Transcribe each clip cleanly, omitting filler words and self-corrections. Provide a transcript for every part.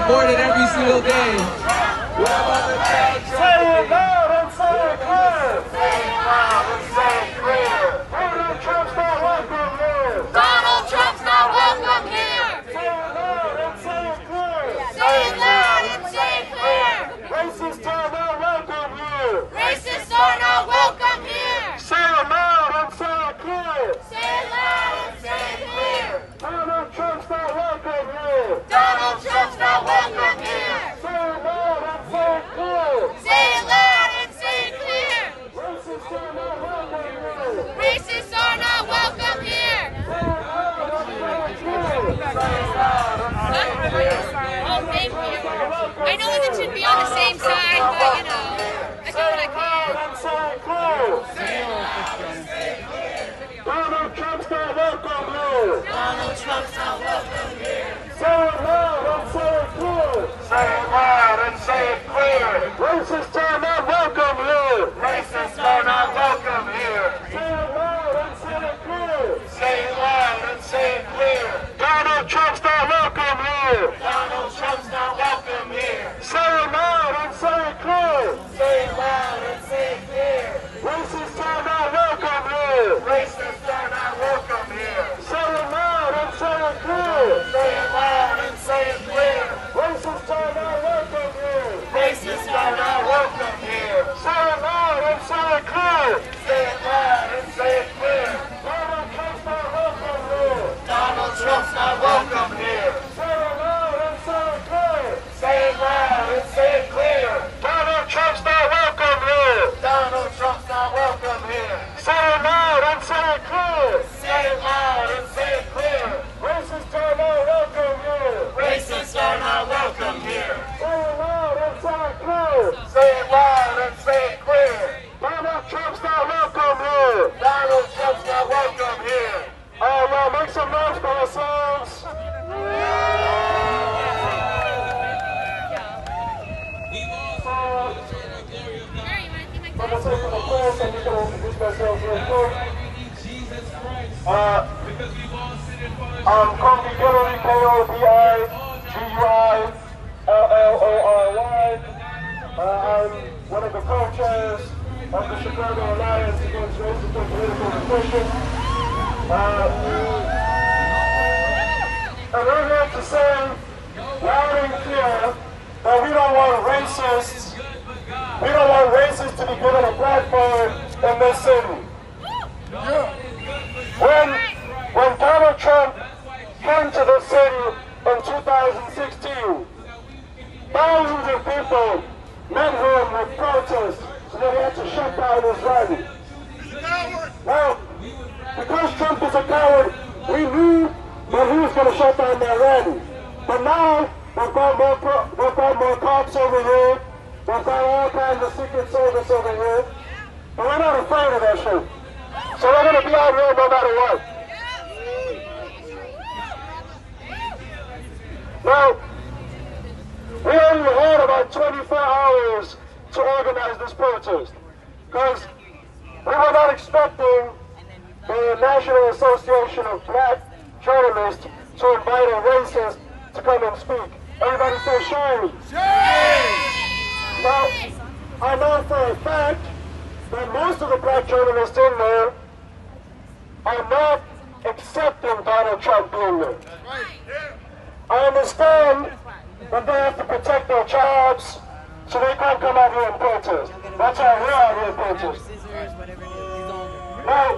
support it every single day. Say it loud and say it clear. Say it loud and say it clear. Donald Trump's not welcome here. Donald Trump's not welcome here. Say it loud and say it clear. Say it loud and say it clear. Racists are not welcome here. Racists are not welcome here. Say it loud and say it clear. Say it loud and say it clear. Donald Trump's not welcome here. Donald Trump's not welcome here. Say it loud and say it clear. Say it loud and say it clear. Racists are not welcome here. Racists are not welcome here. Oh, thank you. I know that should be on the same side, but you know, I do what I can. Donald Trump's not welcome here. Donald Trump's not welcome here. Say it loud and say it clear. Say it loud and say it clear. Racists are not welcome here. Racists are not welcome here. Say it loud and say it clear. Say it loud and say it clear. Donald Trump's not welcome here. Donald Trump's not welcome here. Say it loud and say it clear. Say it loud and say it clear. Racists are not welcome here. Racists are not welcome here. Say it loud and say it clear. Say it loud and say it clear. Racists are not welcome here. Racists are not welcome here. Say it loud and say it clear. Say it loud and say it clear. Donald Trump's not welcome here. Donald Trump's not welcome here. Say it loud and say it clear. Say it loud and say it clear. Donald Trump's not welcome here. Donald Trump's not welcome here. Say it loud and say it clear. Say it loud and say it clear. Racists are not welcome here. Racists are not welcome here. Say it loud and say it clear. Say it loud and say it clear. Donald Trump's not welcome here. Donald Trump's not welcome here. Oh, well, make some noise for yourselves. I'm going to take the first, I'm just going to introduce myself real quick. I'm Kobe Gillory, K-O-B-I-G-U-I-L-L-O-R-Y. I'm one of the co-chairs of the Chicago Alliance Against Racist and Political Repression. And we're here to say loud and clear that we don't want racists to be given a platform in this city. When Donald Trump came to the city in 2016, thousands of people met him with protests, so that he had to shut down his rally. Well, because Trump is a coward, we knew that he was going to shut down that rally. But now, we've got more cops over here. We've got all kinds of Secret Service over here, and we're not afraid of that shit. So we're going to be out here no matter what. Now, we only had about 24 hours to organize this protest, because we were not expecting the National Association of Black Journalists to invite a racist to come and speak. Everybody say shame. Shame! Now, I know for a fact that most of the black journalists in there are not accepting Donald Trump being there. I understand that they have to protect their jobs, so they can't come out here and protest. That's why we're out here and protest. Now,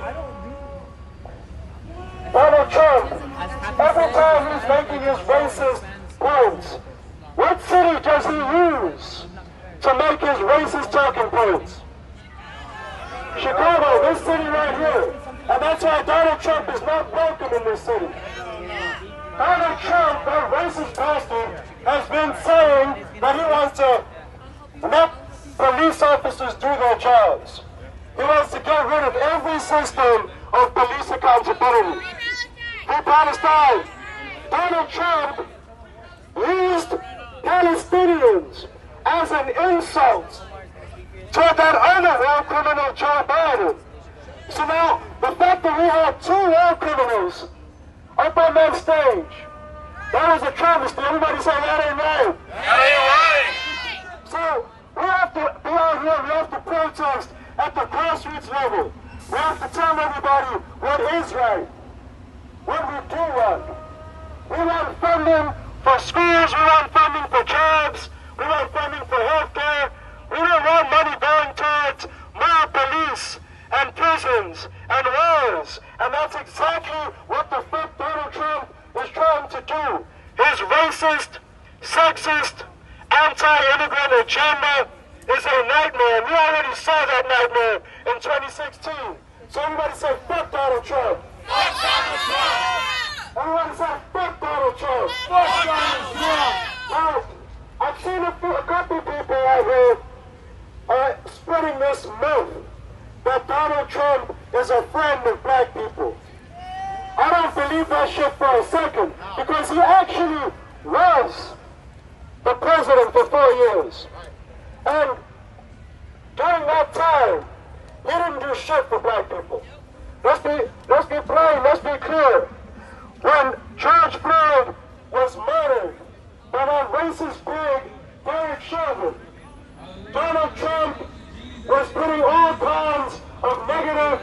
Donald Trump, every time he's making his racist points, what city does he use to make his racist talking points? Chicago, this city right here. And that's why Donald Trump is not welcome in this city. Donald Trump, that racist bastard, has been saying that he wants to let police officers do their jobs. He wants to get rid of every system of police accountability. Free Palestine. Donald Trump used Palestinians as an insult to that other war criminal, Joe Biden. So now, the fact that we have two war criminals up on that stage, That was a travesty. Everybody say that ain't right. That ain't right. So we have to be out here, we have to protest at the grassroots level. We have to tell everybody what is right, what we do right. We want funding for schools, we want funding for jobs, we want funding for health care. We don't want money going towards more police and prisons and wars. And that's exactly what the fake Donald Trump is trying to do. His racist, sexist, anti-immigrant agenda is a nightmare. We already saw that nightmare in 2016. So everybody say, fuck Donald Trump. Fuck Donald Trump! Everybody say, fuck Donald Trump. Fuck Donald Trump. Now, I've seen a couple people out here spreading this myth that Donald Trump is a friend of black people. I don't believe that shit for a second, because he actually was the president for 4 years. And during that time, he didn't do shit for black people. Let's be plain, let's be clear. When George Floyd was murdered by that racist pig, Derek Chauvin, Donald Trump was putting all kinds of negative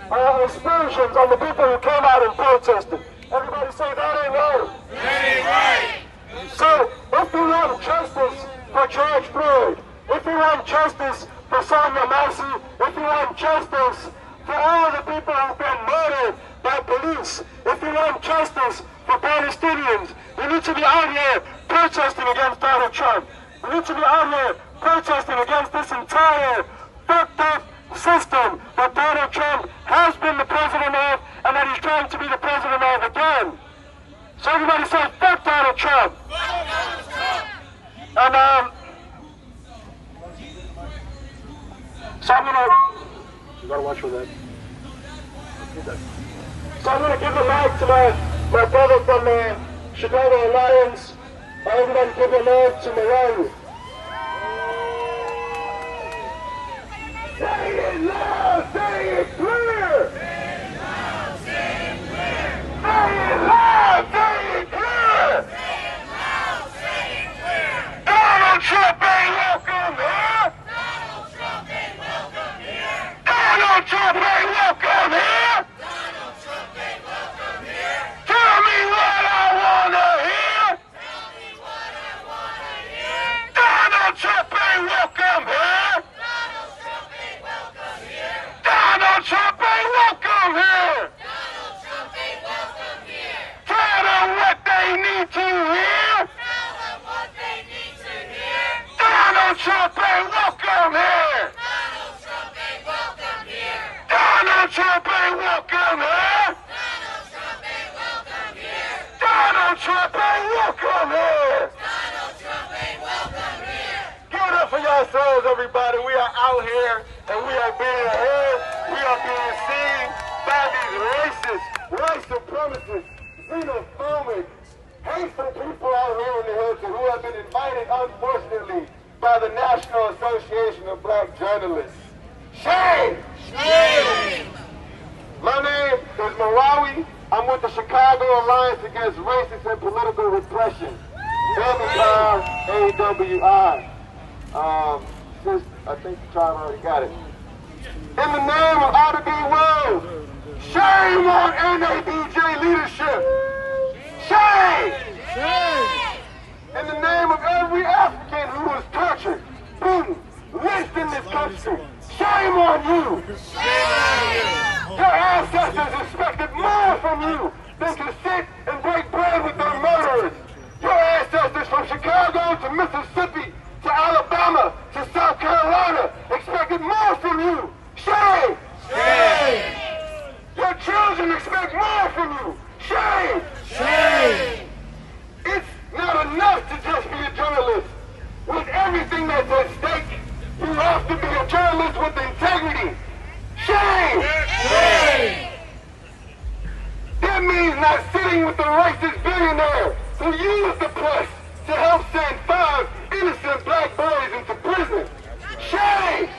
aspersions on the people who came out and protested. Everybody say that ain't right. That ain't right. So, if we want justice for George Floyd, if we want justice for Sonia Massey, if we want justice for all the people who've been murdered by police, if we want justice for Palestinians, we need to be out here protesting against Donald Trump. We need to be out here protesting against this entire fucked up system that Donald Trump has been the president of and that he's trying to be the president of again. So everybody say, fuck Donald Trump. Fuck Donald Trump. And so I'm gonna, you gotta watch for that. So I'm gonna give the mic to my brother from Chicago Alliance. Everybody give a love to Mariah. Say it loud, say it clear. Say it loud, say it clear. Say it loud, say it clear. Say it loud, say it clear. Donald Trump ain't welcome here. Donald Trump ain't welcome here. Donald Trump ain't welcome here. Donald Trump ain't welcome here. Tell me what I wanna hear. Tell me what I wanna hear. Donald Trump ain't welcome here. Donald Trump ain't welcome here. Donald Trump ain't welcome here. Donald Trump ain't welcome here. Tell them what they need to hear. Tell them what they need to hear. Donald Trump ain't welcome here. Donald Trump ain't welcome here. Donald Trump ain't welcome here. Donald Trump ain't welcome here. Donald Trump ain't welcome here. Donald Trump ain't welcome here. Give it up for yourselves, everybody. We are out here and we are being heard. We are being seen by these racist, white supremacists, xenophobic, hateful people out here in the Hilton who have been invited, unfortunately, by the National Association of Black Journalists. Shame! Shame! My name is Marawi. I'm with the Chicago Alliance Against Racist and Political Repression. AWI. I think the tribe already got it. In the name of Ought to Be World, shame on NABJ leadership. Shame! In the name of every African who was tortured, beaten, lynched in this country, shame on you! Your ancestors expected more from you than to sit and break bread with their murderers. Your ancestors from Chicago to Mississippi to Alabama to South Carolina expected more from you. Shame! Your children expect more from you. Shame! It's not enough to just be a journalist. With everything that's at stake, you have to be a journalist with integrity. Shame! That means not sitting with the racist billionaire who used the press to help send 5 innocent black boys into prison. Shame!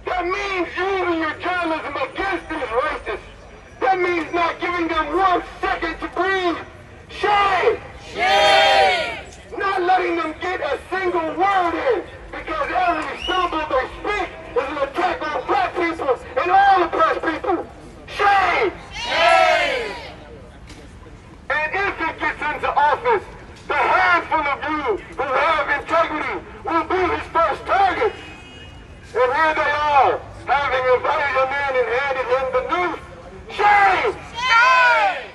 That means using your journalism against these racists. That means not giving them 1 second to breathe. Shame! here they are, having invited him in and handed him the news. Shame! Shame!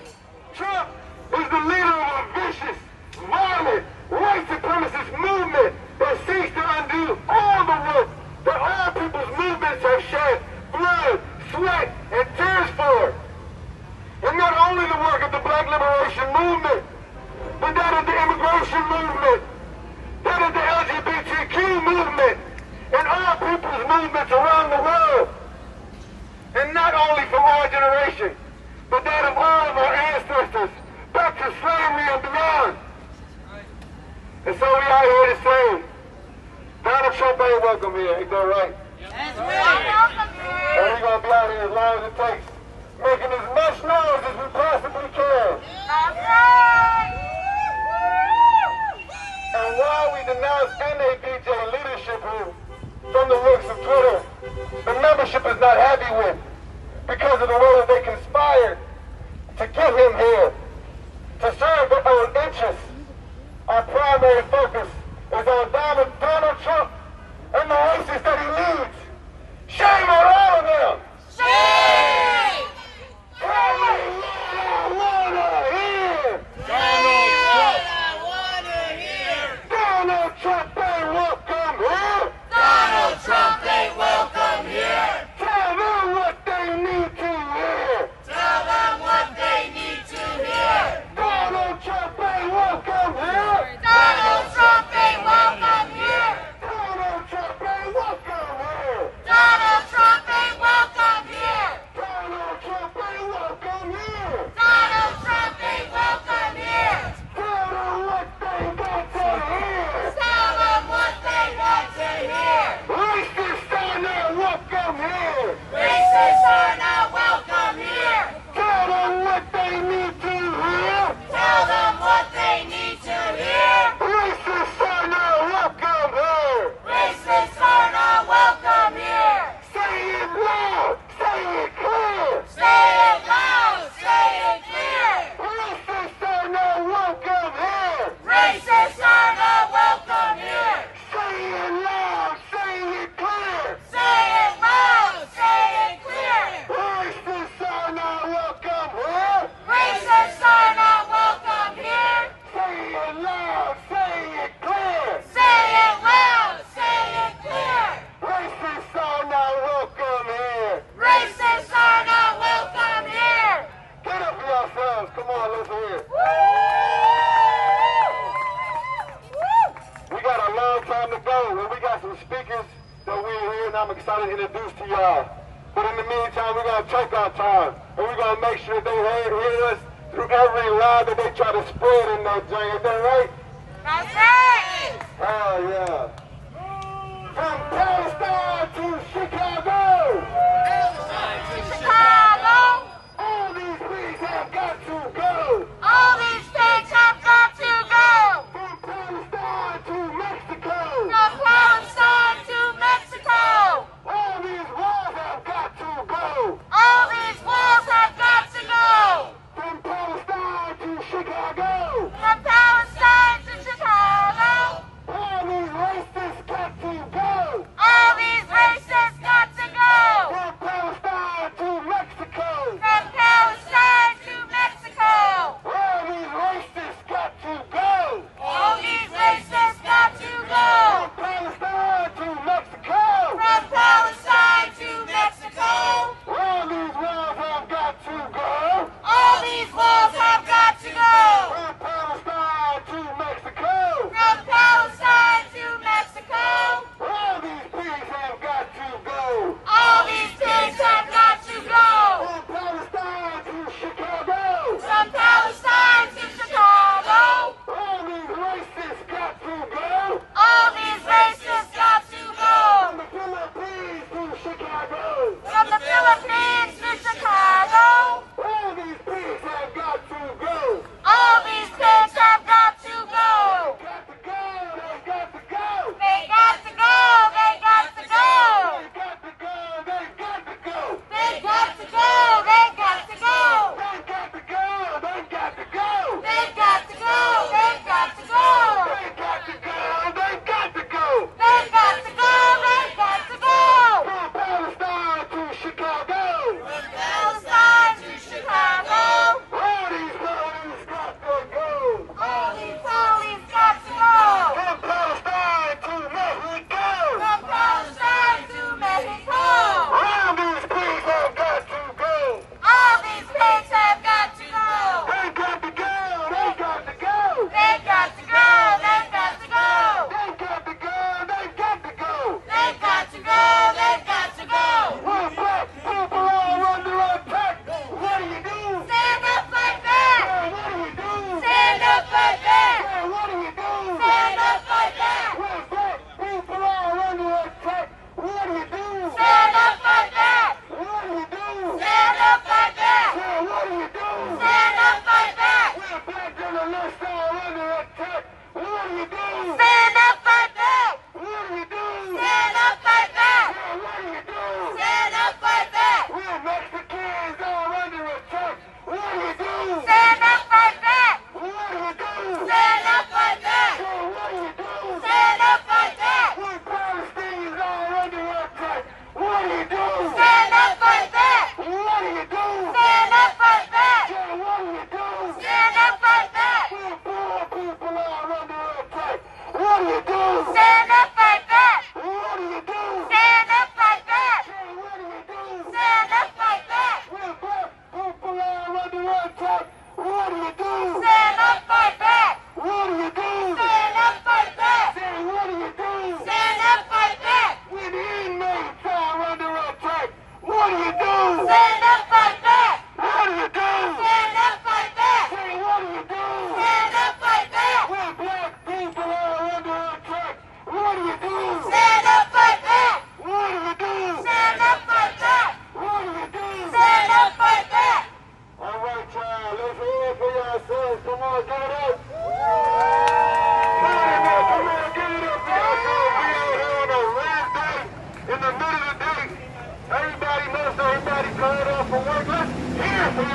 Trump is the leader of a vicious, violent, white supremacist movement that seeks to undo all the work that all people's movements have shed blood, sweat, and tears for. And not only the work of the Black Liberation Movement, but that of the immigration movement, that of the LGBTQ movement, and all people's movements around the world. And not only from our generation, but that of all of our ancestors, back to slavery and beyond. And so we are here to say, Donald Trump ain't welcome here, ain't that right? That's right. And we're going to be out here as long as it takes, making as much noise as we possibly can. That's right. And while we denounce NABJ leadership from the looks of Twitter, the membership is not happy with, because of the way that they conspired to get him here, to serve their own interests. Our primary focus is on Donald Trump and the races that he leads. Shame on all of them! Shame! Tell me what I wanna hear! Donald Trump ain't welcome here! Donald Trump ain't welcome here. Tell them what they need to hear! Tell them what they need to hear. Donald Trump ain't welcome here! Donald Trump ain't welcome here. Donald Trump ain't welcome here! Donald Trump ain't welcome here. Donald Trump ain't welcome here! Donald Trump ain't welcome here. Tell them what they got to hear! Tell them what they got to hear. Racists are not welcome here! Racists are not welcome here. Tell them what they need to hear! Tell them what they need to hear. Racists are not welcome here! Racists are not welcome here. Say it loud! Say it clear! Say it loud, say it clear. Racists are not welcome here! Racists are not welcome here. Say it loud! Say it clear! Say it loud, say it clear. Racists are not welcome here! Racists are not welcome here. Say it loud! Say it clear! Say it loud, say it clear. Racists are not welcome here! Racists are not welcome here. Get up for yourselves! Come on, let's hear it! We got a long time to go, and we got some speakers that we're here, and I'm excited to introduce to y'all. But in the meantime, we're going to take our time, and we're going to make sure they hear us through every lie that they try to spread in that joint. Is that right? That's right. Hell yeah. From Palestine to Chicago, Chicago, all these things have got to go. all these things have got to go. From Palestine to Mexico, From Palestine to Mexico, all these walls have got to go. all these walls have got to go. From Palestine to Chicago, From Palestine to Chicago, all these racist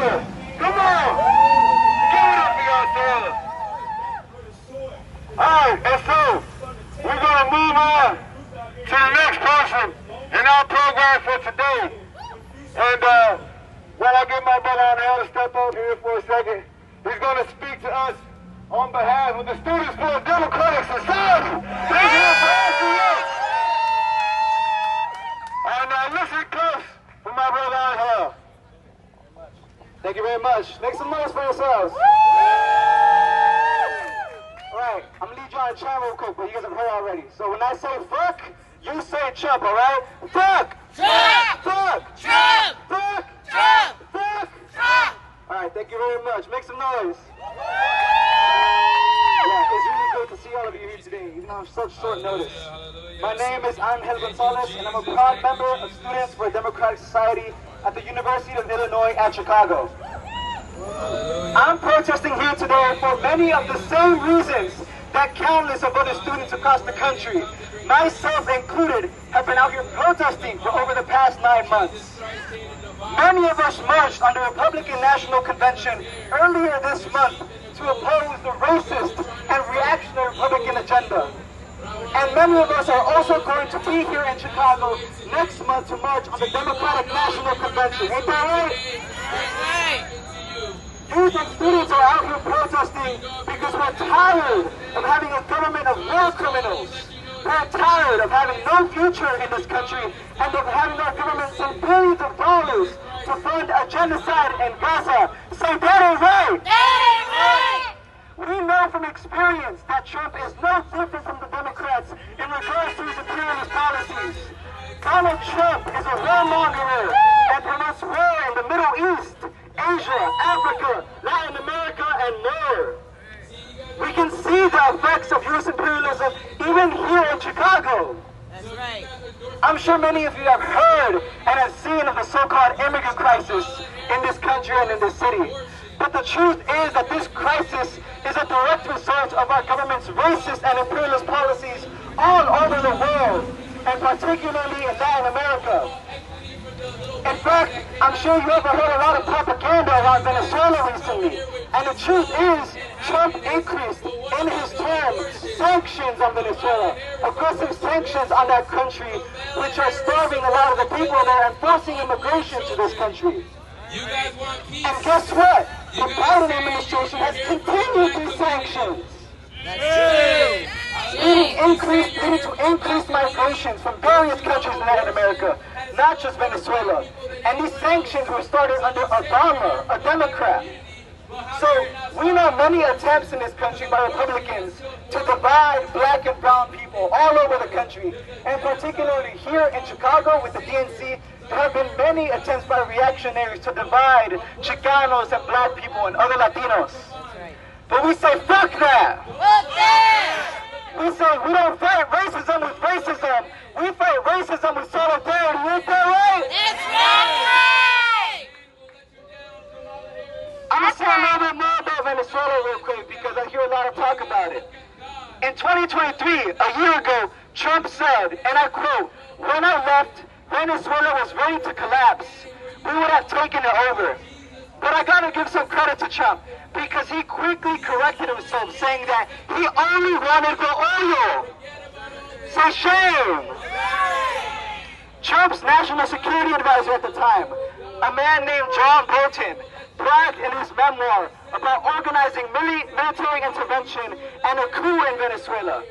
brother. Come on. Give it up for your brother. Alright, and so we're going to move on to the next person in our program for today. And while I get my brother on here to step up here for a second, he's going to speak to us on behalf of the Students for a Democratic Society. He's here for SES. And listen close for my brother on here. Thank you very much. Make some noise for yourselves. Alright, I'm going to lead you on a chant real quick, but you guys have heard already. So when I say fuck, you say chump, alright? Fuck! Trump! Fuck! Trump! Fuck! Trump! Fuck! Trump! Alright, thank you very much. Make some noise. Yeah, it's really good to see all of you here today, even on such short notice. My name is Angel Gonzalez, and I'm a proud member of Students for a Democratic Society at the University of Illinois at Chicago. I'm protesting here today for many of the same reasons that countless of other students across the country, myself included, have been out here protesting for over the past 9 months. Many of us marched on the Republican National Convention earlier this month to oppose the racist and reactionary Republican agenda. And many of us are also going to be here in Chicago next month to march on the Democratic National Convention. Ain't that right? Youth and students are out here protesting because we're tired of having a government of war criminals. We're tired of having no future in this country and of having our government send billions of dollars to fund a genocide in Gaza. Say that ain't right! That ain't right! We know from experience that Trump is no different from the Democrats in regards to his imperialist policies. Donald Trump is a warmonger and promotes war in the Middle East, Asia, Africa, Latin America, and more. We can see the effects of U.S. imperialism even here in Chicago. That's right. I'm sure many of you have heard and have seen of the so-called immigrant crisis in this country and in this city. But the truth is that this crisis is a direct result of our government's racist and imperialist policies all over the world, and particularly in Latin America. In fact, I'm sure you ever heard a lot of propaganda around Venezuela recently. And the truth is, Trump increased in his term sanctions on Venezuela, aggressive sanctions on that country, which are starving a lot of the people there and forcing immigration to this country. And guess what? The Biden administration has continued these sanctions. Leading to increased migrations from various countries in Latin America, not just Venezuela. And these sanctions were started under Obama, a Democrat. So we know many attempts in this country by Republicans to divide black and brown people all over the country. And particularly here in Chicago with the DNC, there have been many attempts by reactionaries to divide Chicanos and black people and other Latinos. But we say, fuck that! Fuck that! We say we don't fight racism with racism. We fight racism with solidarity. Ain't that right? That's right! I'm going to say a little bit more about Venezuela real quick because I hear a lot of talk about it. In 2023, a year ago, Trump said, and I quote, "When I left, Venezuela was ready to collapse. We would have taken it over." But I gotta give some credit to Trump because he quickly corrected himself, saying that he only wanted the oil. So shame. Trump's national security advisor at the time, a man named John Bolton, bragged in his memoir about organizing military intervention and a coup in Venezuela.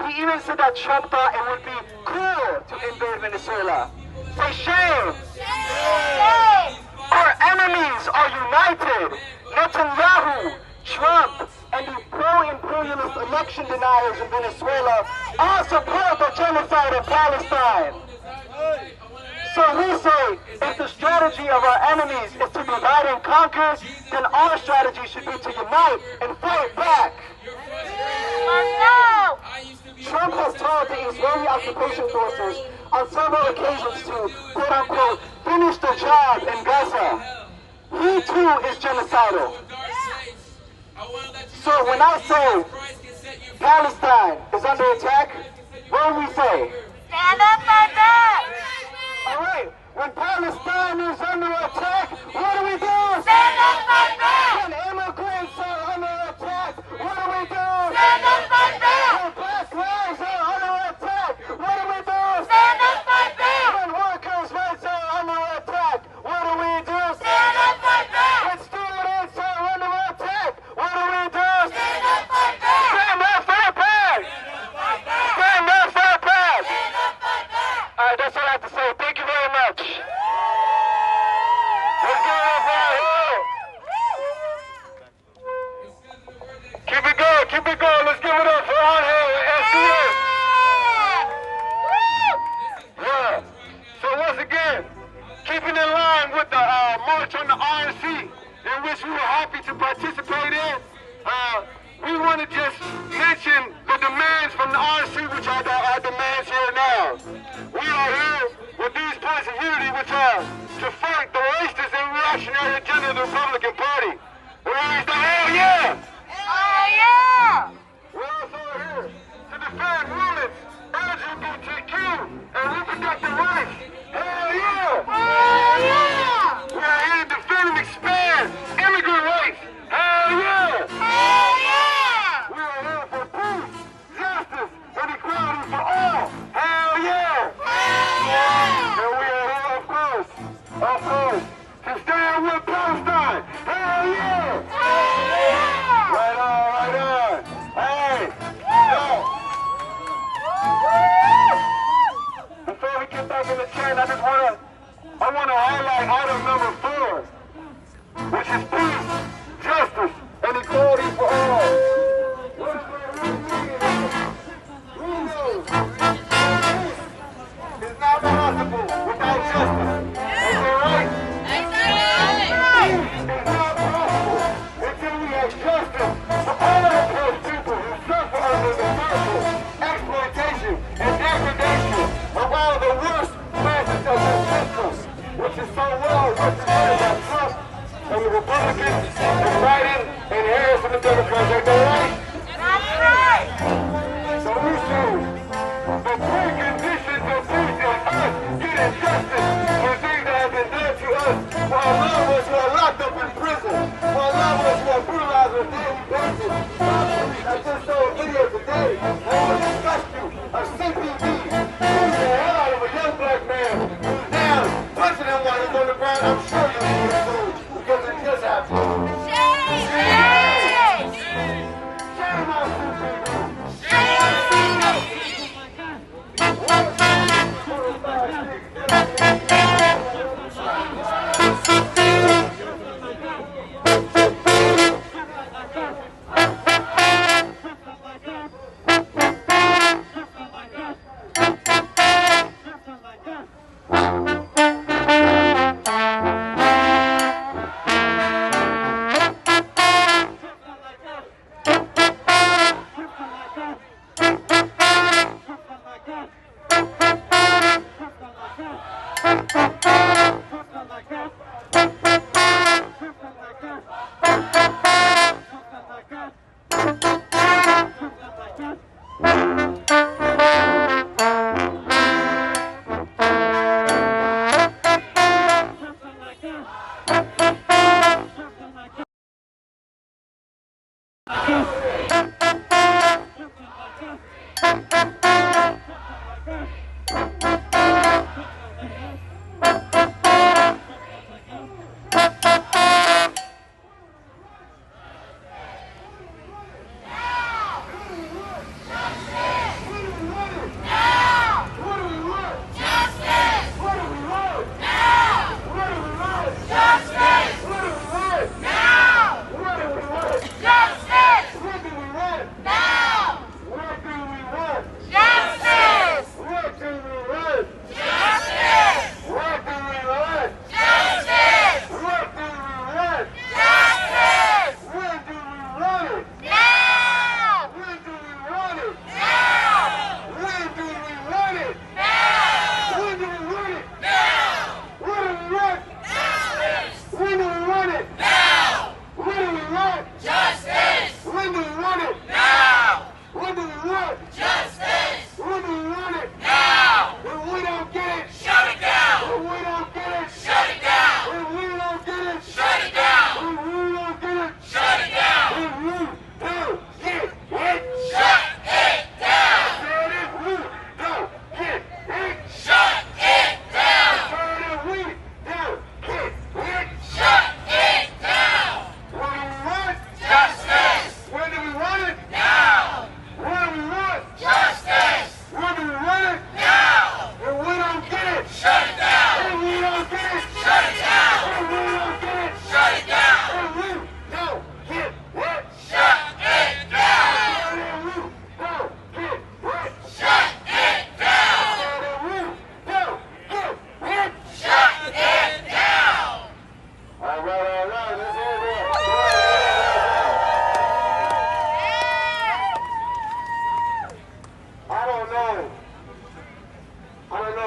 He even said that Trump thought it would be cool to invade Venezuela. Say shame. Shame! Our enemies are united. Netanyahu, Trump, and the pro-imperialist election deniers in Venezuela all support the genocide in Palestine. So we say, if the strategy of our enemies is to divide and conquer, then our strategy should be to unite and fight back. Let's go! Trump has told the Israeli occupation forces on several occasions to, quote-unquote, finish the job in Gaza. He too is genocidal. So when I say Palestine is under attack, what do we say? Stand up for that! Alright, when Palestine is under attack, what do we do? Stand up! right, that's all I have to say. Thank you very much. Let's give it up right here. Keep it going, keep it going. Let's give it up for on here with SDS. Yeah. So once again, keeping in line with the march on the RNC, in which we were happy to participate in, we want to just mention the demands from the RNC, which are our demands here now. We are here with these points of unity, which are to fight the racist and reactionary agenda of the Republican Party. We raise the hell yeah! Oh yeah! We're also here to defend women's LGBTQ and reproductive rights. Hell yeah! Oh yeah! We are here to defend and expand immigrant rights. Hell yeah! Oh yeah! We are here for peace, justice, and equality for all. Hell yeah! Oh yeah! And we are here, of course, to stand with Palestine. Hell yeah! Oh yeah! Right on, right on. Hey, yo. Before we get back in the chant, I want to highlight item number 4, which is peace, justice, and equality for all. What does that really mean? We know peace is not possible without justice. Is that right? Peace is not possible until we have justice for all of those people who suffer under the cycle, exploitation, and degradation of all the worst facets of this system, which is so well represented by Trump and the Republicans and Biden and Harris and the Democrats. Ain't that right? That's right! So we say the preconditions of peace is us getting justice for things that have been done to us, for our loved ones who are locked up in prison, for our loved ones who are brutalized on a daily basis. I just saw a video today. I want to discuss you. A CPD beat the hell out of a young black man who's down, punching him while he's on the ground. I'm sure you'll see it soon because it just happened. Shame! Shame on CPD.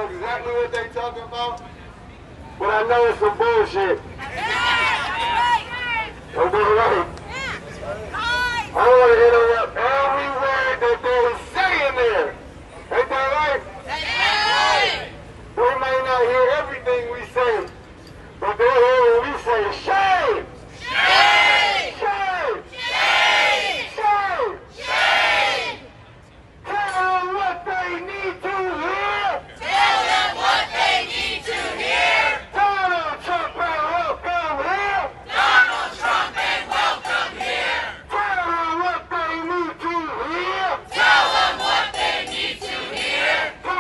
know exactly what they talking about, but I know it's some bullshit. Don't be right. I want to interrupt every word that they say in there. Ain't that right? We may not hear everything we say, but they hear when we say shame. Shame! Shame! Shame! Shame! Shame! Tell them what they need to hear. Tell them what they need to hear. Donald Trump and welcome here. Donald Trump and welcome here. Tell them what they need to hear. Tell them what they need to hear. Tell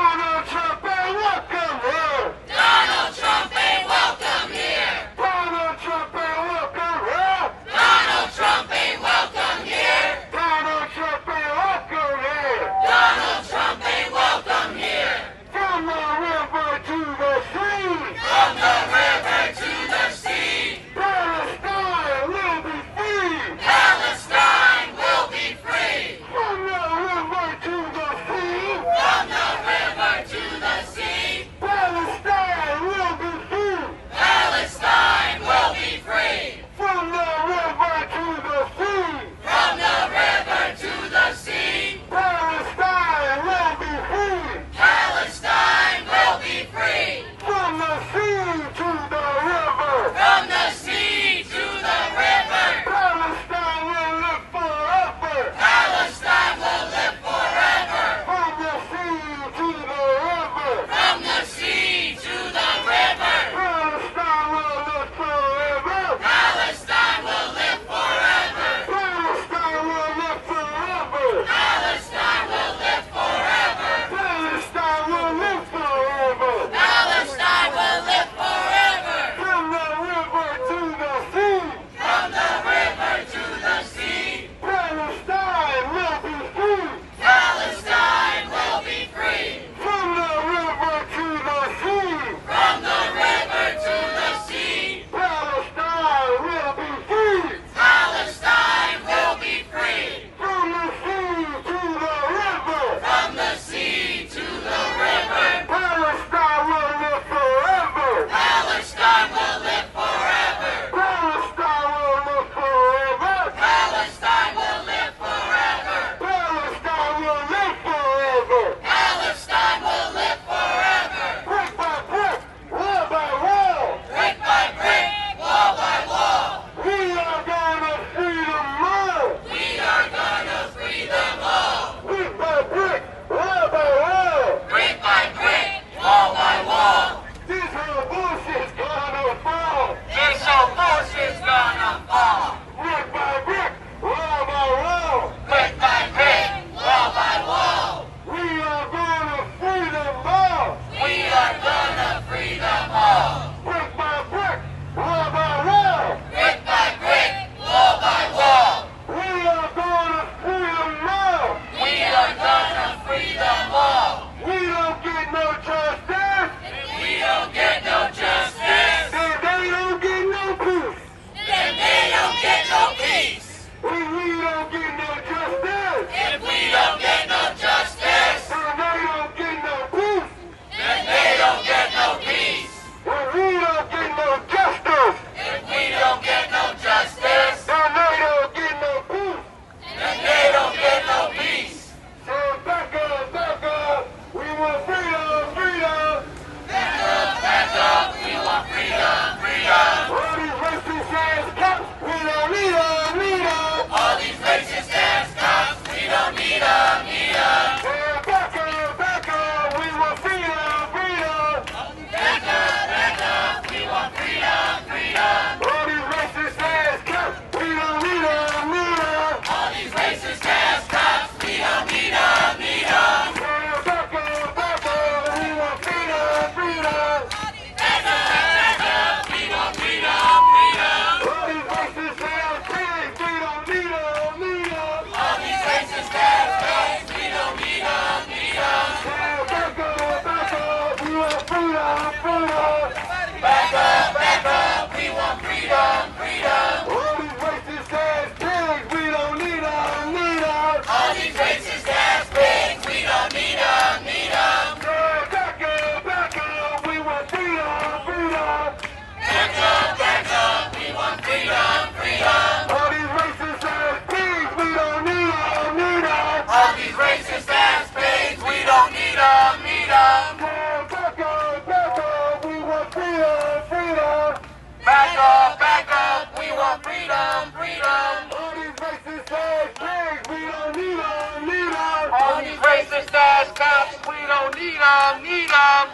want freedom, freedom. All these racist ass pigs, we don't need them, need them. All these racist ass cops, we don't need them, need them.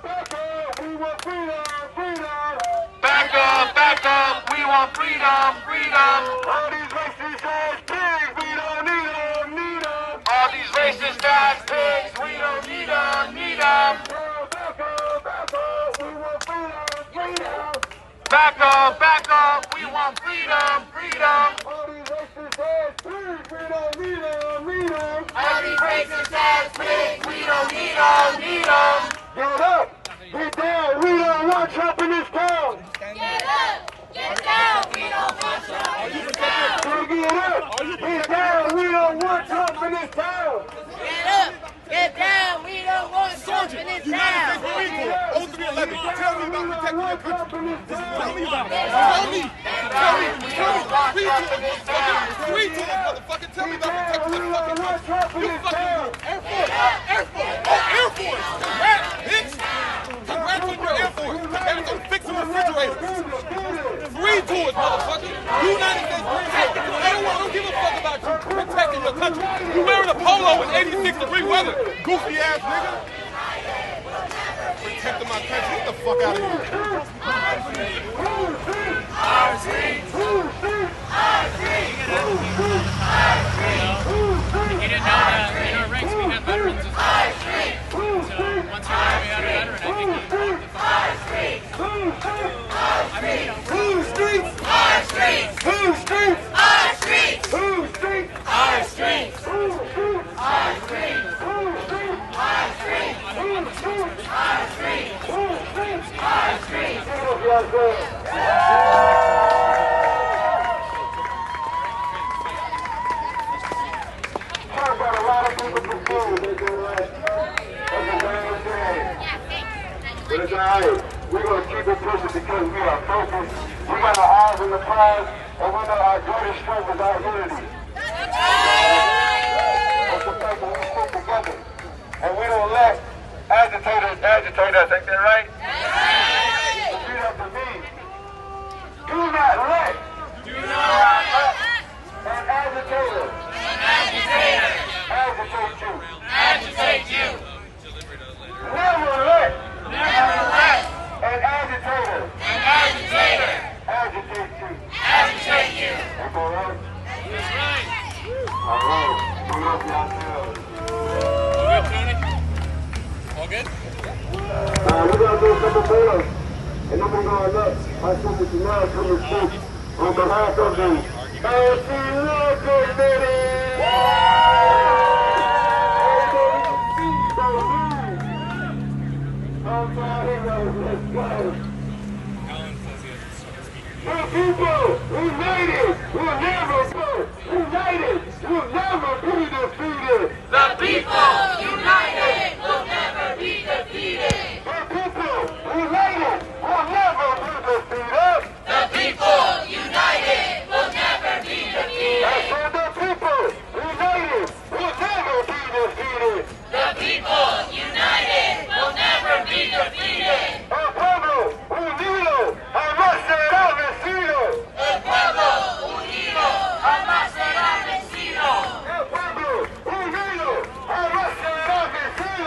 Back up, we want freedom, freedom. Back up, we want freedom, freedom. All these racist ass pigs, we don't need them, need them. All these racist ass pigs, we don't need them, need them. Back up, we want freedom, freedom. Back up, we want freedom, freedom. All these racist ass pigs, we don't need them, need them. All these racist ass pigs, we don't need them, need them. Get up, get down, we don't want Trump in this town. Get up! Get down! We don't want Trump in this town! Get up, get down, we don't want Trump in this town. Get up! Get down! We don't want Trump in this town! O 311, tell me about protecting your country. Tell me about it. Read to us, motherfucker. Tell me about protecting your fucking country. You fucking Air Force. Air Force. Oh, Air Force. Congrats, bitch. Congrats on your Air Force. Congrats on fixing refrigerators. Read to us, motherfucker. United States protecting. I don't give a fuck about you protecting your country. You wearing a polo in 86-degree weather, goofy ass nigga. Protecting my country. Get the fuck out of here. Our streets, our streets, You didn't know that in our ranks we had veterans as well. So once you learn we had a veteran, I think you Whose streets? our streets, Whose streets? our streets, Whose streets? our streets, Whose streets? our streets, Whose streets? our streets, Whose streets? our streets, Whose streets? our streets. Get up, y'all girls. I've got a lot of people confused. They do like, that's a damn shame. But it's alright. We're going to keep it pushing because we are focused. We got our eyes on the prize, and we know our greatest strength is our unity. That's the fact that we stick together. And we don't let agitators agitate us. Ain't that right? Repeat after me. Do not let an agitator agitate you. Agitate you. Never let Never let an agitator an agitator agitate you. agitate you. That's all right? That's right. All right. Bring up yourselves. All good, Tony? All good? We're going to do something more. And then we're going to let our sister Janelle come and speak on behalf of the LC Local Committee. Let's go. The people united will never go. United will never be defeated. The people united will never be defeated. The people united will never be defeated. The people united will never be defeated. I said the people united will never be defeated. The people united will never be defeated. El pueblo unido jamás será vencido. El pueblo unido jamás será vencido. El pueblo unido jamás será vencido.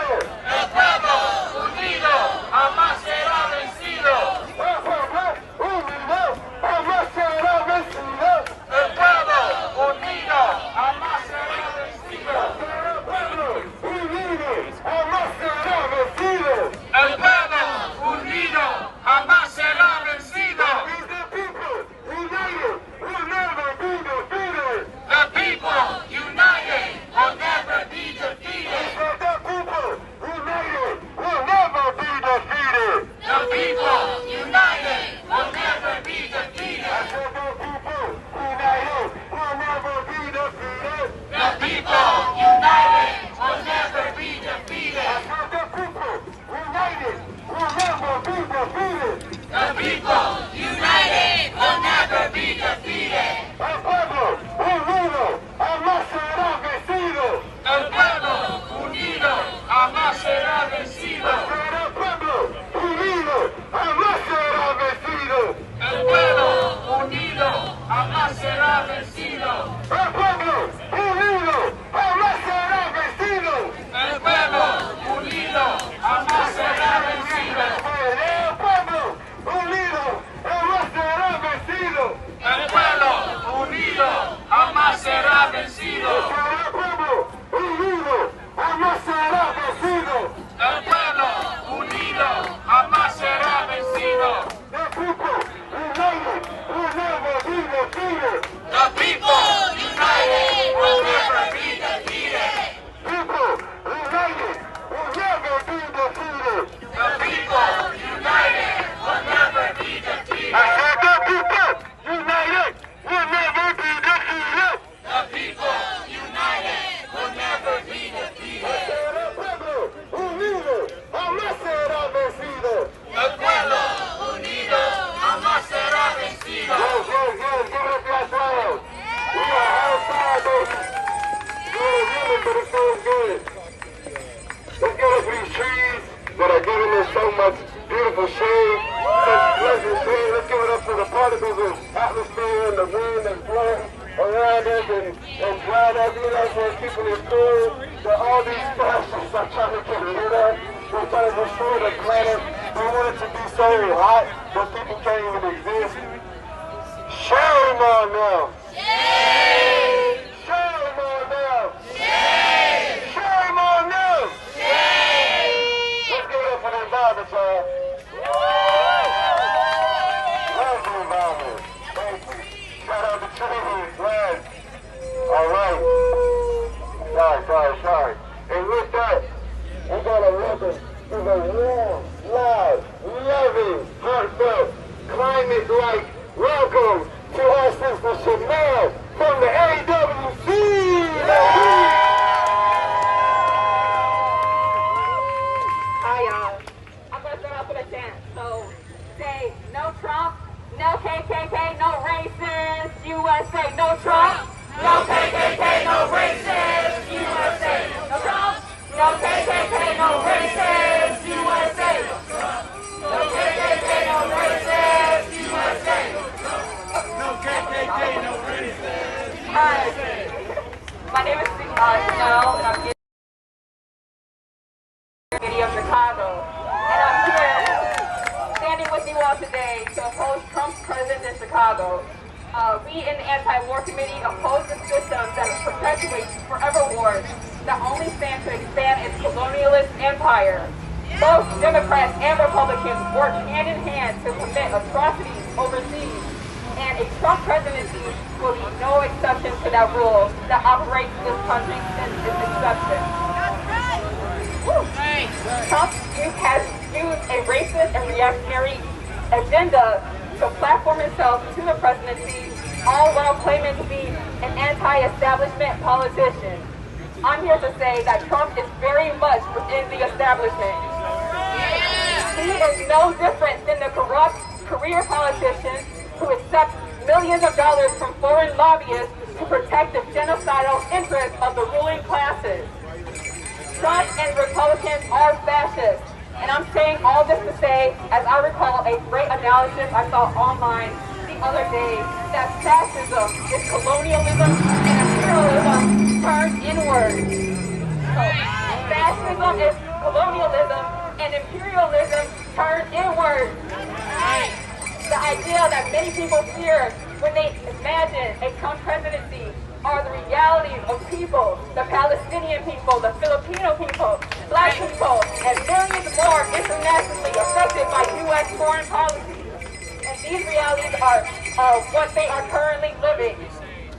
that are giving us so much beautiful shade, such pleasant shade. Let's give it up for the particles of atmosphere and the wind and flow around us and drown us, you know, for keeping it cool. That all these fascists are trying to get rid of. They're trying to destroy the planet. They want it to be so hot that people can't even exist. Shame on them! Shame! Shame on them! Shame! Shame on them! Shame! Let's give it up for the environment, y'all. Love the environment. Thank you. Shout out to trees, plants. All right. Sorry. And with that, we're gonna welcome to the warm, loud, loving, heartfelt, climate-like welcome to our sister Chanel from the NABJ. Hi y'all. I'm gonna start off with a chant. So say no Trump, no KKK, no racist. USA, no Trump, no KKK, no racist. USA, no Trump, no KKK, no racist. USA, no KKK, no racist. USA, No KKK, no racist. Hi, my name is Chanel, and I'm city of Chicago, and I'm here standing with you all today to oppose Trump's presence in Chicago. We in the Anti-War Committee oppose the system that perpetuates forever wars that only stand to expand its colonialist empire. Both Democrats and Republicans work hand in hand to commit atrocities overseas, and a Trump presidency will be no exception to that rule that operates this country since its inception. Trump has used a racist and reactionary agenda to platform himself to the presidency, all while claiming to be an anti-establishment politician. I'm here to say that Trump is very much within the establishment. He is no different than the corrupt career politicians who accept millions of dollars from foreign lobbyists to protect the genocidal interests of the ruling classes. Trump and Republicans are fascists. And I'm saying all this to say, as I recall a great analysis I saw online the other day, that fascism is colonialism and imperialism turned inward. So, fascism is colonialism and imperialism turned inward. The idea that many people fear when they imagine a Trump presidency are the realities of people, the Palestinian people, the Filipino people, Black people, and millions more internationally affected by U.S. foreign policy. And these realities are what they are currently living.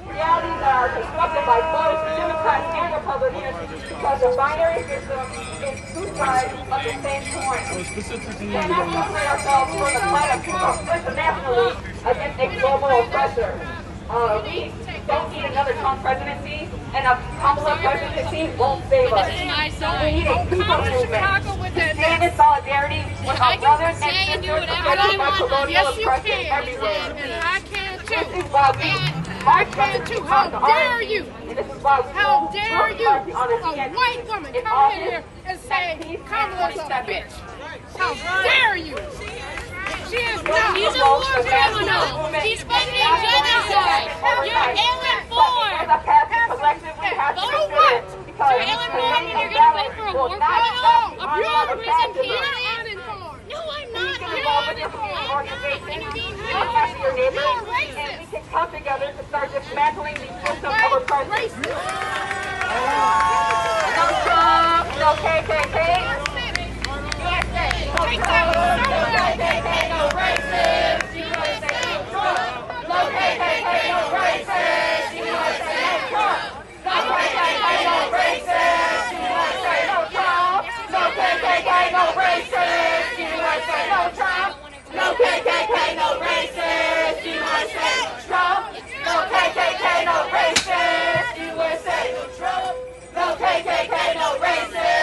Realities that are constructed by both Democrats and Republicans because the binary system is two sides of the same coin. We cannot separate ourselves from the fight of people internationally against a global oppressor. We don't need another Trump presidency, and a Kamala presidency won't save us. We need a people movement to stand in solidarity with our brothers and sisters affected by colonial oppression everywhere. I can too. This is why we march from the streets on the dare you? and this is why we How dare you, on the a white woman, come in here and say Kamala's a bitch? How dare you? She is not. He's a war criminal. He's funding genocide. You're ill-informed. Vote what? You're ill-informed and you're going to vote for a war criminal? You're the reason here uninformed. No, I'm not. You're uninformed. And you're being rude. You're racist. And we can come together to start dismantling these systems of oppression. Racist. No Trump, no KKK. Take that. No racist. USA, no Trump. No KKK, no racist. USA, no Trump. No KKK, no racist. USA, no Trump. No KKK, no racist. USA, no Trump. No KKK, no racist. USA, Trump. No KKK, no racist. USA, Trump. No KKK, no racist.